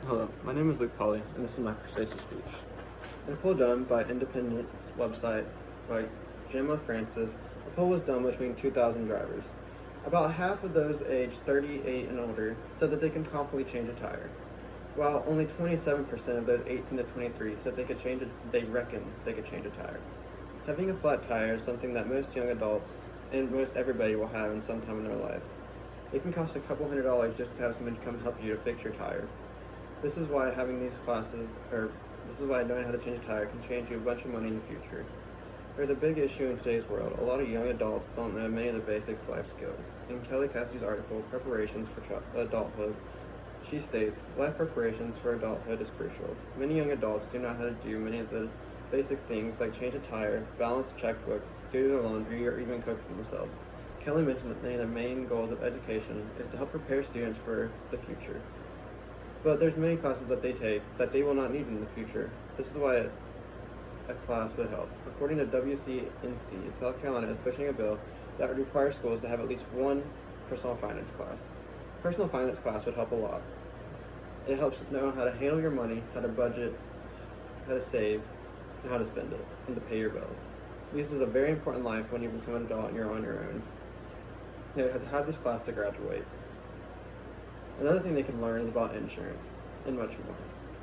Hello, my name is Luke Polly, and this is my persuasive speech. In a poll done by Independence website by Gemma Francis, a poll was done between 2,000 drivers. About half of those aged 38 and older said that they can confidently change a tire, while only 27% of those 18 to 23 said they reckon they could change a tire. Having a flat tire is something that most young adults and most everybody will have in some time in their life. It can cost a couple $100s just to have someone come help you to fix your tire. This is why knowing how to change a tire can change you a bunch of money in the future. There's a big issue in today's world. A lot of young adults don't know many of the basic life skills. In Kelly Cassidy's article, Preparations for Adulthood, she states, life preparations for adulthood is crucial. Many young adults do not know how to do many of the basic things like change a tire, balance a checkbook, do their laundry, or even cook for themselves. Kelly mentioned that many of the main goals of education is to help prepare students for the future. But there's many classes that they take that they will not need in the future. This is why a class would help. According to WCNC, South Carolina is pushing a bill that would require schools to have at least one personal finance class. Personal finance class would help a lot. It helps know how to handle your money, how to budget, how to save, and how to spend it, and to pay your bills. This is a very important life when you become an adult and you're on your own. You have to have this class to graduate. Another thing they can learn is about insurance, and much more.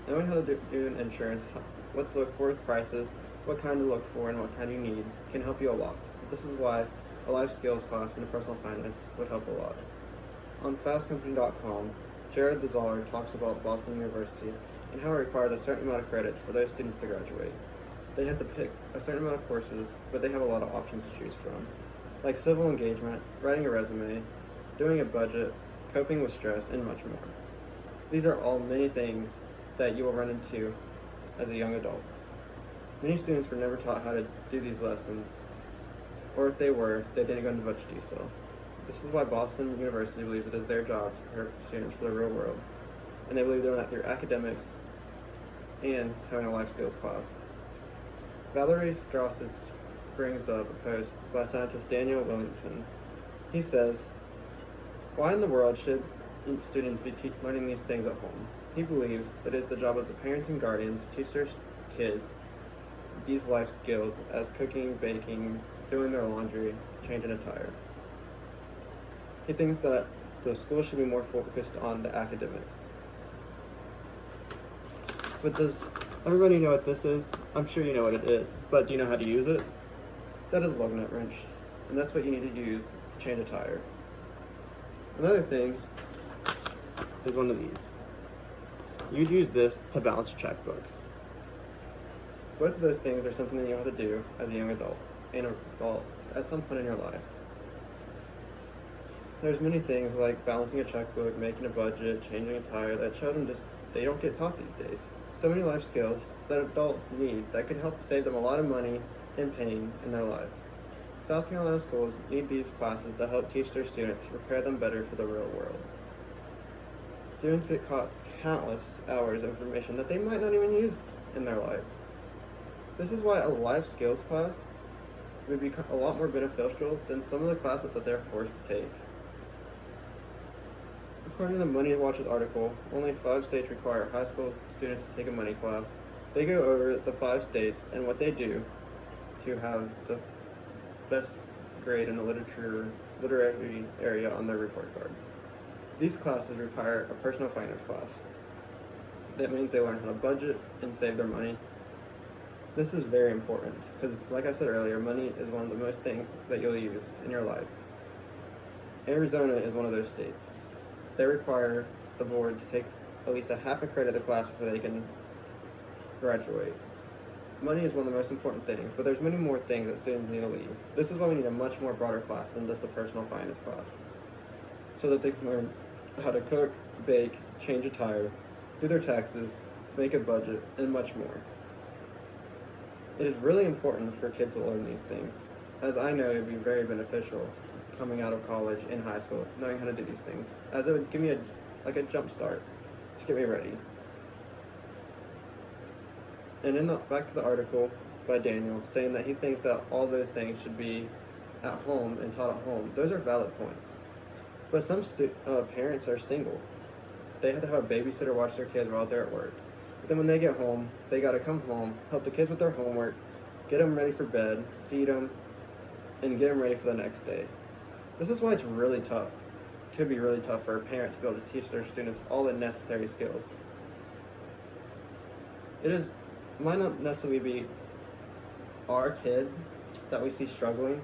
Knowing how to do an insurance, what to look for with prices, what kind to look for, and what kind you need can help you a lot. This is why a life skills class in personal finance would help a lot. On fastcompany.com, Jared Dezar talks about Boston University and how it requires a certain amount of credit for those students to graduate. They have to pick a certain amount of courses, but they have a lot of options to choose from, like civil engagement, writing a resume, doing a budget, coping with stress, and much more. These are all many things that you will run into as a young adult. Many students were never taught how to do these lessons, or if they were, they didn't go into much detail. This is why Boston University believes it is their job to prepare students for the real world, and they believe they're doing that through academics and having a life skills class. Valerie Strauss brings up a post by scientist Daniel Willington. He says, why in the world should students be learning these things at home? He believes that it is the job of the parents and guardians to teach their kids these life skills as cooking, baking, doing their laundry, changing a tire. He thinks that the school should be more focused on the academics. But does everybody know what this is? I'm sure you know what it is, but do you know how to use it? That is a lug nut wrench, and that's what you need to use to change a tire. Another thing is one of these. You'd use this to balance your checkbook. Both of those things are something that you have to do as a young adult and an adult at some point in your life. There's many things like balancing a checkbook, making a budget, changing a tire that children they don't get taught these days. So many life skills that adults need that could help save them a lot of money and pain in their life. South Carolina schools need these classes to help teach their students to prepare them better for the real world. Students get caught countless hours of information that they might not even use in their life. This is why a life skills class would be a lot more beneficial than some of the classes that they're forced to take. According to the Money Watch's article, only 5 states require high school students to take a money class. They go over the 5 states and what they do to have the best grade in the literary area on their report card. These classes require a personal finance class. That means they learn how to budget and save their money. This is very important because, like I said earlier, money is one of the most things that you'll use in your life. Arizona is one of those states. They require the board to take at least a half a credit of the class before they can graduate. Money is one of the most important things, but there's many more things that students need to leave. This is why we need a much more broader class than just a personal finance class, so that they can learn how to cook, bake, change a tire, do their taxes, make a budget, and much more. It is really important for kids to learn these things, as I know it would be very beneficial coming out of college and high school, knowing how to do these things, as it would give me a jump start to get me ready. And back to the article by Daniel, saying that he thinks that all those things should be at home and taught at home. Those are valid points. But some parents are single. they have to have a babysitter watch their kids while they're at work. But then when they get home, they gotta come home, help the kids with their homework, get them ready for bed, feed them, and get them ready for the next day. This is why it's really tough. It could be really tough for a parent to be able to teach their students all the necessary skills. Might not necessarily be our kid that we see struggling,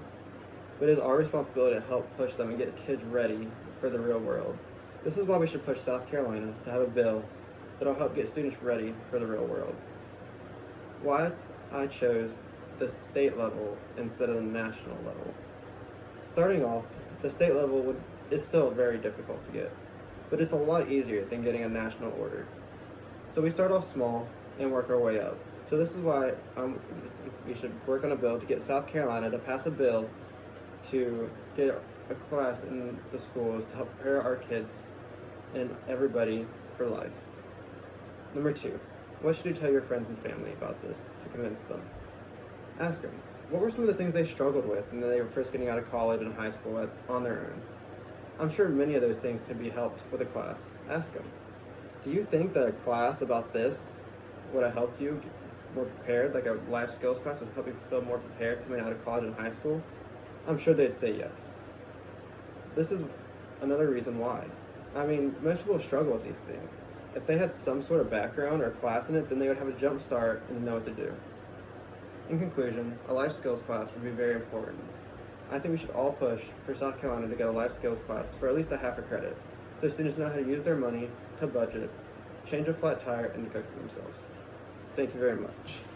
but it is our responsibility to help push them and get kids ready for the real world. This is why we should push South Carolina to have a bill that will help get students ready for the real world. Why I chose the state level instead of the national level. Starting off, the state level is still very difficult to get, but it's a lot easier than getting a national order. So we start off small and work our way up. So this is why we should work on a bill to get South Carolina to pass a bill to get a class in the schools to help prepare our kids and everybody for life. Number 2, what should you tell your friends and family about this to convince them? Ask them, what were some of the things they struggled with when they were first getting out of college and high school on their own? I'm sure many of those things could be helped with a class. Ask them, do you think that a class about this would have helped you get more prepared, like a life skills class would help you feel more prepared coming out of college and high school? I'm sure they'd say yes. This is another reason why. I mean, most people struggle with these things. If they had some sort of background or class in it, then they would have a jump start and know what to do. In conclusion, a life skills class would be very important. I think we should all push for South Carolina to get a life skills class for at least a half a credit, so students know how to use their money, to budget, change a flat tire, and to cook for themselves. Thank you very much.